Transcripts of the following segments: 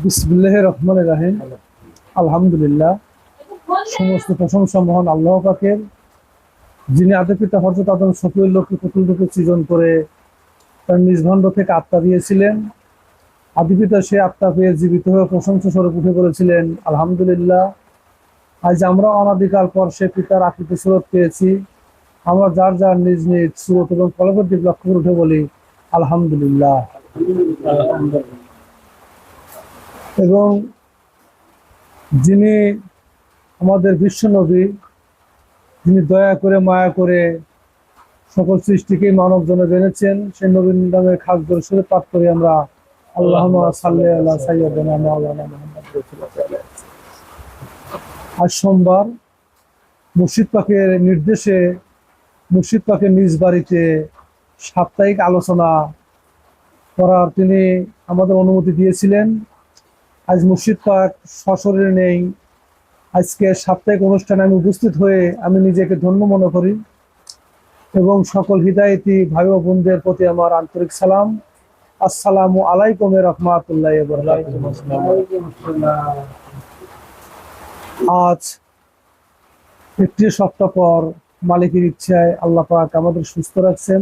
বিসমিল্লাহির রহমানির রহিম। আলহামদুলিল্লাহ, সমস্ত প্রশংসা মহান আল্লাহ পাকের, যিনি আদি পিতা হযরত আদম শফিউল্লাহকে প্রথম রূপে সৃজন করে তার নিজ ভণ্ড থেকে আত্মা দিয়েছিলেন। আদি পিতা সে আত্মা পেয়ে জীবিত হয়ে প্রশংসা স্বরূপ উঠে পড়েছিলেন। আলহামদুলিল্লাহ, আজ আমরা অনাদিকাল পর সে পিতার আকৃতি সুরত পেয়েছি। আমরা যার যার নিজ নিজ সুরত এবং ফলকের দিক লক্ষ্য করে উঠে বলি আলহামদুলিল্লাহ। এবং যিনি আমাদের বিশ্ব নবী, যিনি দয়া করে মায়া করে সকল সৃষ্টিকে মানব জনে জেনেছেন, সেই নবীর নামে খাস দরুদ পাঠ করি আমরা আল্লাহুম্মা সাল্লি আলা সাইয়্যিদিনা মাওলানা মুহাম্মদ রাসূলুল্লাহ। আজ সোমবার, মুর্শিদ পাকের নির্দেশে মুর্শিদ পাকের নিজ বাড়িতে সাপ্তাহিক আলোচনা করার তিনি আমাদের অনুমতি দিয়েছিলেন। আজ মুর্শিদ পাক সশরীরে নেই। আজকে সাপ্তাহিক অনুষ্ঠানে আমি উপস্থিত হয়ে আমি নিজেকে ধন্য মনে করি এবং সকল হিদায়তি ভাই ও বোনদের প্রতি আমার আন্তরিক সালাম। আসসালামু আলাইকুম রাহমাতুল্লাহি ওয়া বারাকাতুহু। আজ একটি সপ্তাহ পর মালিকের ইচ্ছায় আল্লাহ পাক আমাদের সুস্থ রাখছেন।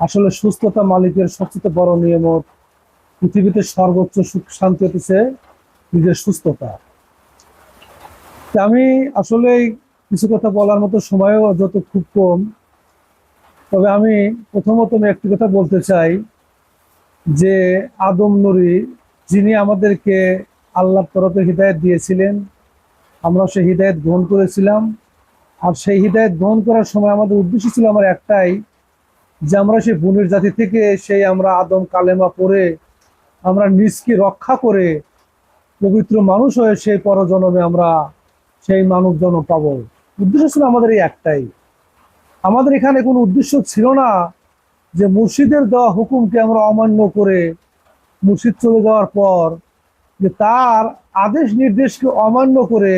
আসলে সুস্থতা মালিকের সবচেয়ে বড় নিয়ামত। পৃথিবীতে সর্বোচ্চ সুখ শান্তি হতেছে নিজের সুস্থতা। আমি আসলে কিছু কথা বলার মতো সময়ও যত খুব কম, তবে আমি প্রথমত একটি কথা বলতে চাই যে আদম নূরি, যিনি আমাদেরকে আল্লাহর তরফে হিদায়াত দিয়েছিলেন, আমরা সেই হিদায়াত গ্রহণ করেছিলাম। আর সেই হিদায়াত গ্রহণ করার সময় আমাদের উদ্দেশ্য ছিল আমার একটাই, যে আমরা সেই বনির জাতি থেকে সেই আমরা আদম কালেমা পড়ে আমরা নিজকে রক্ষা করে পবিত্র মানুষ হয়ে সেই পরজন্মে আমরা সেই মানব জন্ম পাবো। উদ্দেশ্য ছিল আমাদের এই একটাই। আমাদের এখানে কোনো উদ্দেশ্য ছিল না যে মুর্শিদের দেওয়া হুকুমকে আমরা অমান্য করে মুর্শিদ চলে যাওয়ার পর যে তার আদেশ নির্দেশকে অমান্য করে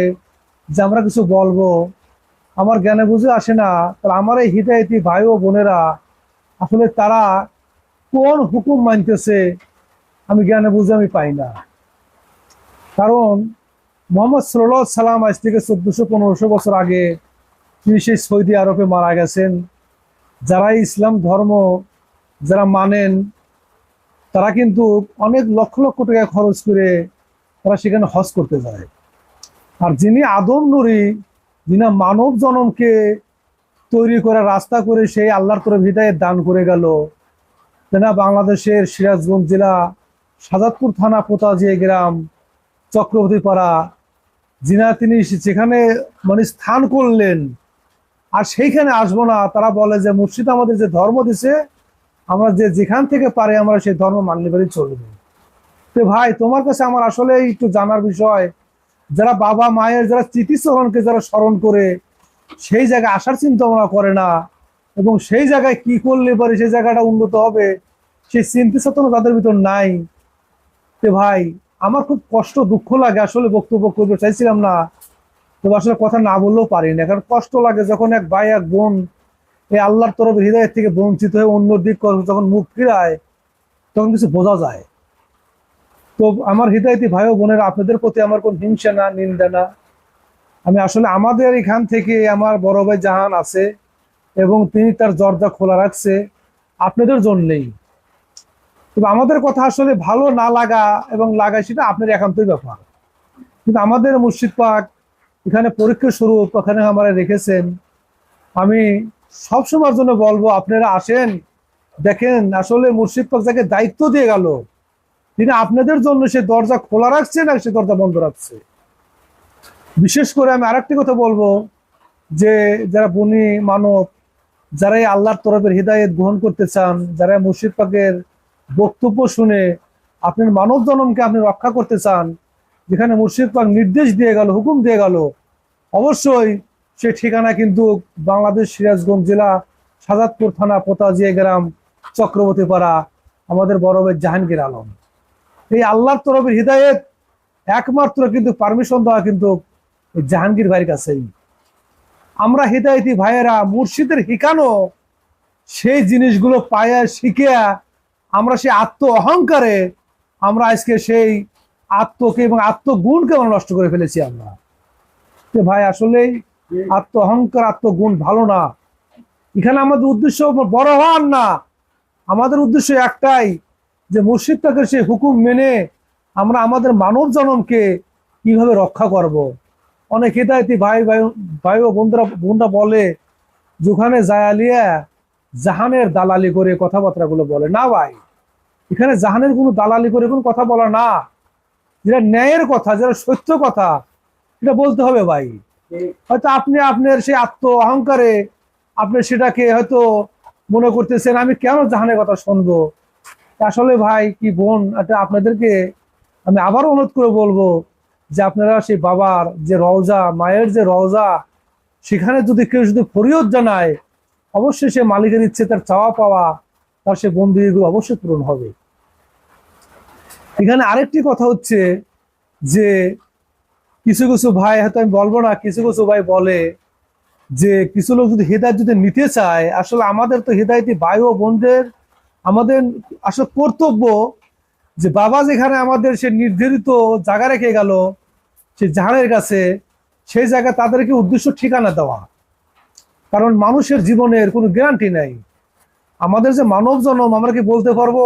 যে আমরা কিছু বলবো। আমার জ্ঞানে বুঝে আসে না তাহলে আমার এই হিদায়তি ভাই ও বোনেরা আসলে তারা কোন হুকুম মানতেছে, আমি জ্ঞানে বুঝে আমি পাই না। কারণ মোহাম্মদ সাল্লাল্লাহু আলাইহি সাল্লাম আজ থেকে 1400-1500 বছর আগে তিনি সেই সৌদি আরবে মারা গেছেন। যারা ইসলাম ধর্ম যারা মানেন তারা কিন্তু অনেক লক্ষ লক্ষ টাকা খরচ করে তারা সেখানে হজ করতে যায়। আর যিনি আদম নূরি, যিনি মানব জনমকে তৈরি করে রাস্তা করে সেই আল্লাহর তরফ হিদায়াত দান করে গেল, তেনা বাংলাদেশের সিরাজগঞ্জ জেলা সাজাদপুর থানা পোতাজিয়া গ্রাম চক্রবর্তী পাড়া, যিনি তিনি যেখানে মানে স্থান করলেন আর সেইখানে আসবো না। তারা বলে যে মুর্শিদ আমাদের যে ধর্ম দিছে আমরা যে যেখান থেকে পারে আমরা সেই ধর্ম মানলে পারি চলবে। তো ভাই, তোমার কাছে আমার আসলে একটু জানার বিষয়, যারা বাবা মায়ের যারা স্মৃতিচরণকে যারা স্মরণ করে সেই জায়গায় আসার চিন্তা ভাবনা করে না এবং সেই জায়গায় কি করলে পারে সেই জায়গাটা উন্নত হবে সেই চিন্তা চেতনা তাদের ভিতর নাই। তো ভাই, আমার খুব কষ্ট দুঃখ লাগে, আসলে বক্তব্য করতে চাইছিলাম না, তবে আসলে কথা না বললেও পারি না। কারণ কষ্ট লাগে যখন এক ভাই এক বোন এই আল্লাহর তরফ হৃদয়ের থেকে বঞ্চিত হয়ে অন্য দিক যখন মুখ ফিরায় তখন কিছু বোঝা যায়। তো আমার হৃদয়তি ভাই ও বোনের, আপনাদের প্রতি আমার কোন হিংসা না, নিন্দা না। আমি আসলে আমাদের এখান থেকে আমার বড় ভাই জাহান আছে এবং তিনি তার দরজা খোলা রাখছে আপনাদের জন্যই। তবে আমাদের কথা আসলে ভালো না লাগা এবং লাগা সেটা আপনার একান্তই ব্যাপার। কিন্তু আমাদের মুর্শিদ পাক এখানে পরীক্ষা স্বরূপ ওখানে আমরা রেখেছেন। আমি সবসময়ের জন্য বলবো আপনারা আসেন, দেখেন আসলে মুর্শিদ পাক যাকে দায়িত্ব দিয়ে গেল তিনি আপনাদের জন্য সে দরজা খোলা রাখছে না সে দরজা বন্ধ রাখছে। বিশেষ করে আমি আরেকটি কথা বলবো যে যারা বনি মানব, যারা এই আল্লাহর তরফের হিদায়াত গ্রহণ করতে চান, যারা মুর্শিদ পাকের বক্তব্য শুনে আপনার মানব জনমকে আপনি রক্ষা করতে চান, যেখানে মুর্শিদ পাক নির্দেশ দিয়ে গেল, হুকুম দিয়ে গেল, অবশ্যই সে ঠিকানা কিন্তু বাংলাদেশ সিরাজগঞ্জ জেলা সাজাদপুর থানা পোতাজিয়া গ্রাম চক্রবর্তী পাড়া, আমাদের বড় ভাই জাহাঙ্গীর আলম। এই আল্লাহর তরফের হিদায়াত একমাত্র কিন্তু পারমিশন দেওয়া কিন্তু জাহাঙ্গীর ভাইয়ের কাছেই। আমরা হিদায়তি ভাইয়েরা মুর্শিদের হিকানো সেই জিনিসগুলো পায়া শিখিয়া আমরা সেই আত্ম অহংকারে আমরা আজকে সেই আত্মকে এবং আত্মগুণকে আমরা নষ্ট করে ফেলেছি আমরা। যে ভাই আসলেই আত্ম অহংকার আত্মগুণ ভালো না। এখানে আমাদের উদ্দেশ্য বড় হওয়ার না, আমাদের উদ্দেশ্য একটাই যে মুর্শিদ পাকের সেই হুকুম মেনে আমরা আমাদের মানব জনমকে কিভাবে রক্ষা করব। অনেক হেদায়েতি ভাই ভাই ভাই ও বোনরা বলে যে ওখানে জায়ালিয়া জাহানের দালালি করে কথাবার্তা গুলো বলে না ভাই, এখানে জাহানের কোনো দালালি করে কোনো কথা বলা না। যেটা ন্যায়ের কথা, যেটা সত্য কথা, সেটা বলতে হবে ভাই। হয়তো আপনি আপনার সেই আত্ম অহংকারে আপনি সেটাকে হয়তো মনে করতেছেন আমি কেন জাহানের কথা শুনবো। আসলে ভাই কি বোন, এটা আপনাদেরকে আমি আবারও অনুরোধ করে বলবো যে আপনারা সেই বাবার যে রওজা, মায়ের যে রওজা, সেখানে যদি কেউ যদি ফরিয়াদ জানায়, অবশ্যই সে মালিকের ইচ্ছে তার চাওয়া পাওয়া, তার সে বন্দিগুলো অবশ্যই পূরণ হবে। এখানে আরেকটি কথা হচ্ছে যে কিছু কিছু ভাই, হয়তো আমি বলবো না, কিছু কিছু ভাই বলে যে কিছু লোক যদি হেদায়েত যদি নিতে চায়, আসলে আমাদের তো হেদায়েতি ভাই ও বোনদের আমাদের আসলে কর্তব্য যে বাবা যেখানে আমাদের সে নির্ধারিত জায়গা রেখে গেল সে জাহানের কাছে, সেই জায়গায় তাদেরকে উদ্দেশ্য ঠিকানা দেওয়া। কারণ মানুষের জীবনের কোনো গ্যারান্টি নাই। আমাদের যে মানব জন্ম, আমরা কি বলতে পারবো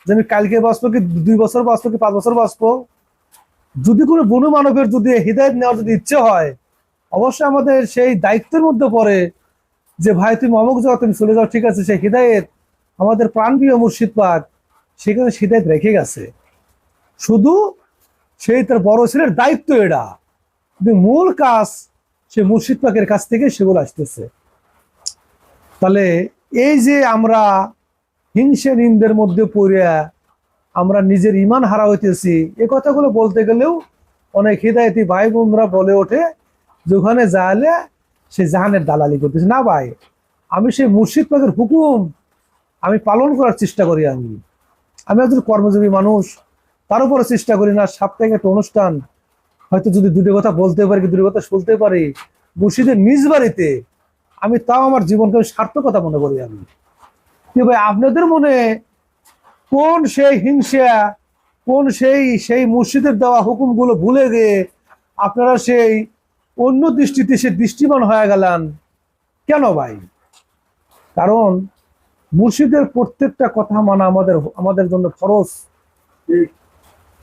যে আমি কালকে বাঁচবো কি 2 বছর বাঁচবো কি 5 বছর বাঁচবো? যদি কোনো বনু মানবের যদি হৃদায়ত নেওয়ার যদি ইচ্ছে হয়, অবশ্যই আমাদের সেই দায়িত্বের মধ্যে পড়ে যে ভাই তুমি অমুক যাও, তুমি চলে যাও, ঠিক আছে, সেই হৃদায়ত আমাদের প্রাণপ্রিয় মুর্শিদ পাক সেখানে হৃদায়ত রেখে গেছে। শুধু সেই তার বড় ছেলের দায়িত্ব এটা, কিন্তু মূল কাজ সে মুর্শিদ পাকের কাছ থেকে সেগুলো আসতেছে। তাহলে এই যে আমরা হিংসে নিন্দের মধ্যে পড়িয়া আমরা নিজের ইমান হারা হইতেছি, এই কথাগুলো বলতে গেলেও অনেক হৃদায়তি ভাই বোনরা বলে ওঠে যে ওখানে যাইলে সে জাহানের দালালি করতেছে না ভাই। আমি সেই মুর্শিদ পাকের হুকুম আমি পালন করার চেষ্টা করি। আমি একজন কর্মজীবী মানুষ, তার উপরে চেষ্টা করি না সাপ্তাহিক একটা অনুষ্ঠান হয়তো যদি দুটো কথা বলতে পারি, দুটো কথা শুনতে পারি মুর্শিদের নিজ বাড়িতে, আমি তাও আমার জীবনকে সার্থকতা মনে করি। আমি কি ভাই আপনাদের মনে কোন সেই হিংসা, কোন সেই মুর্শিদের দেওয়া হুকুমগুলো ভুলে গিয়ে আপনারা সেই অন্য দৃষ্টিতে সে দৃষ্টিমান হয়ে গেলেন কেন ভাই? কারণ মুর্শিদের প্রত্যেকটা কথা মানা আমাদের জন্য ফরজ।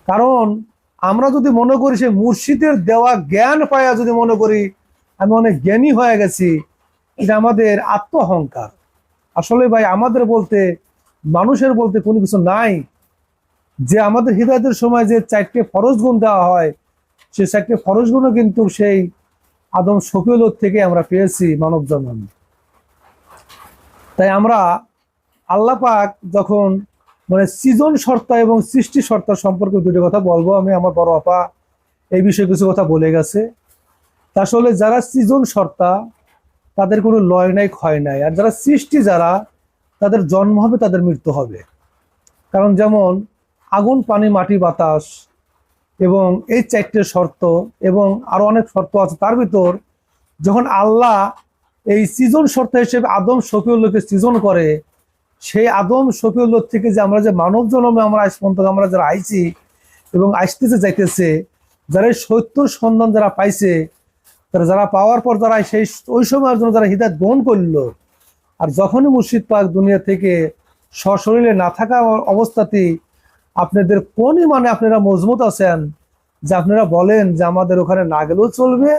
কারণ আমরা যদি মনে করি সে মুর্শিদের দেওয়া জ্ঞান পায়া যদি মনে করি আমি অনেক জ্ঞানী হয়ে গেছি, এটা আমাদের আত্ম অহংকার। আসলে ভাই আমাদের বলতে, মানুষের বলতে কোনো কিছু নাই। যে আমাদের হৃদায়তের সময় যে 4টে ফরজ গুণ দেওয়া হয়, সেই 4টে ফরজ গুণও কিন্তু সেই আদম শফিউল্লাহ থেকে আমরা পেয়েছি মানব জন্ম। তাই আমরা আল্লাহ পাক যখন মানে সৃজন সত্তা এবং সৃষ্টি সত্তা সম্পর্কে দুটো কথা বলবো আমি। আমার বড় আপা এই বিষয়ে কিছু কথা বলে গেছে। আসলে যারা সৃজন সত্তা তাদের কোনো লয় নাই, ক্ষয় নাই। আর যারা সৃষ্টি, যারা তাদের জন্ম হবে, তাদের মৃত্যু হবে। কারণ যেমন আগুন, পানি, মাটি, বাতাস এবং এই 4টে শর্ত এবং আরো অনেক শর্ত আছে। তার ভিতর যখন আল্লাহ এই সৃজন শর্ত হিসেবে আদম শফিউল্লাহকে সৃজন করে, সেই আদম শফিউল্লাহ থেকে যে আমরা যে মানব জন্মে আমরা আজ পর্যন্ত আমরা যারা আইছি এবং আসতেছে যাইতেছে, যারা এই সত্যর সন্ধান যারা পাইছে, তারা যারা পাওয়ার পর যারা সেই ওই সময়ের জন্য যারা হিদায়াত গ্রহণ করলো, আর যখনই মুর্শিদ পাক দুনিয়া থেকে সশরীরে না থাকা অবস্থাতেই আপনাদের কোনই মানে আপনারা মজবুত আছেন যে আপনারা বলেন যে আমাদের ওখানে না গেলেও চলবে,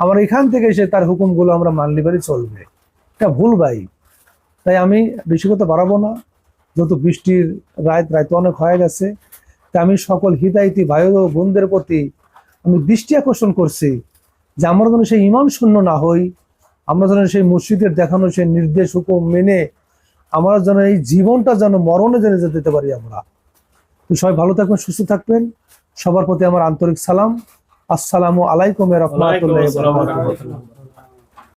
আমার এখান থেকে এসে তার হুকুমগুলো আমরা মানলে পারি চলবে। এটা ভুল ভাই। তাই আমি বেশি কথা বাড়াবো না, যত বৃষ্টির রাত অনেক হয়ে গেছে। তাই আমি সকল হিদায়তি ভাই ও বোনদের প্রতি আমি দৃষ্টি আকর্ষণ করছি যে আমরা যেন সেই ইমান শূন্য না হই, আমরা যেন সেই মসজিদের দেখানো সেই নির্দেশ হুকুম মেনে আমরা যেন এই জীবনটা যেন মরণে জেনে যেতে পারি আমরা। তো সবাই ভালো থাকবেন, সুস্থ থাকবেন। সবার প্রতি আমার আন্তরিক সালাম। আসসালামু আলাইকুম ওয়া রাহমাতুল্লাহি ওয়া বারাকাতুহু।